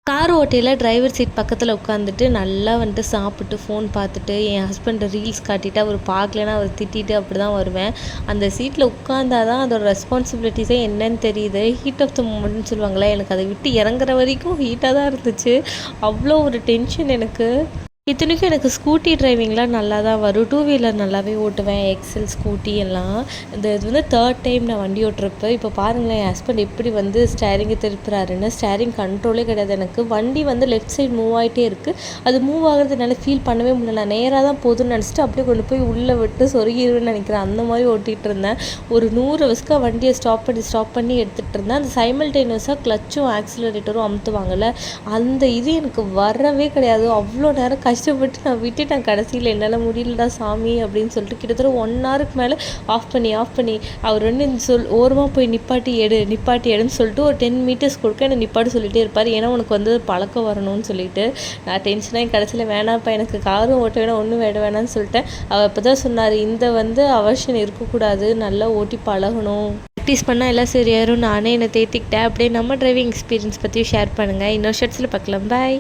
Car ஓட்டையில் driver seat பக்கத்தில் உட்காந்துட்டு நல்லா வந்துட்டு சாப்பிட்டு ஃபோன் பார்த்துட்டு என் ஹஸ்பண்ட் ரீல்ஸ் காட்டிட்டு அவர் பார்க்கலன்னா அவர் திட்டிட்டு அப்படி தான் வருவேன். அந்த சீட்டில் உட்காந்தா தான் அதோட ரெஸ்பான்சிபிலிட்டிஸே என்னன்னு தெரியுது. ஹீட் ஆஃப் த மூமெண்ட்னு சொல்லுவாங்களே, எனக்கு அதை விட்டு இறங்குற வரைக்கும் ஹீட்டாக தான் இருந்துச்சு. அவ்வளோ ஒரு டென்ஷன் எனக்கு. இத்தனைக்கும் எனக்கு ஸ்கூட்டி டிரைவிங்லாம் நல்லா தான் வரும். டூ வீலர் நல்லாவே ஓட்டுவேன். எக்ஸல் ஸ்கூட்டி எல்லாம். இது வந்து தேர்ட் டைம் நான் வண்டி ஓட்டுறப்ப இப்போ பாருங்களேன், என் ஹஸ்பண்ட் எப்படி வந்து ஸ்டேரிங்கை திருப்புறாருன்னு. ஸ்டேரிங் கண்ட்ரோலே கிடையாது எனக்கு. வண்டி வந்து லெஃப்ட் சைடு மூவ் ஆகிட்டே இருக்குது. அது மூவ் ஆகிறது என்னால் ஃபீல் பண்ணவே முடியல. நான் நேராக தான் போதுன்னு நினச்சிட்டு அப்படியே கொண்டு போய் உள்ளே விட்டு சொருகிடுவேன்னு நினைக்கிறேன். அந்த மாதிரி ஓட்டிகிட்டு இருந்தேன். ஒரு 100 வஸ்க்காக வண்டியை ஸ்டாப் பண்ணி எடுத்துகிட்டு இருந்தேன். அந்த சைமல்டேனியஸாக கிளச்சும் ஆக்சிலரேட்டரும் அமுத்துவாங்கள்ல, அந்த இது எனக்கு வரவே கிடையாது. அவ்வளோ நேரம் கஷ்டப்பட்டு நான் விட்டுட்டேன். கடைசியில் என்னால் முடியலடா சாமி அப்படின்னு சொல்லிட்டு கிட்டத்தட்ட 1 ஹவருக்கு மேலே ஆஃப் பண்ணி அவர் வந்து இந்த ஓரமாக போய் நிப்பாட்டி எடுன்னு சொல்லிட்டு ஒரு 10 மீட்டர்ஸ் கொடுக்க என்னை நிப்பாட்டி சொல்லிகிட்டே இருப்பார். ஏன்னா உனக்கு வந்து பழக்கம் வரணும்னு சொல்லிட்டு. நான் டென்ஷனாக கடைசியில் வேணாம்ப்பா, எனக்கு காரும் ஓட்ட வேணாம், ஒன்றும் வேணாம்னு சொல்லிட்டேன். அவர் இப்போ தான் சொன்னார், இந்த வந்து அவர்ஷன் இருக்கக்கூடாது, நல்லா ஓட்டி பழகணும், ப்ராக்டிஸ் பண்ணால் எல்லாம் சரியாயிரும். நானே என்னை தேத்திக்கிட்டேன். அப்படியே நம்ம டிரைவிங் எக்ஸ்பீரியன்ஸ் பற்றியும் ஷேர் பண்ணுங்கள். இன்னொரு ஷர்ட்ஸில் பார்க்கலாம். பாய்.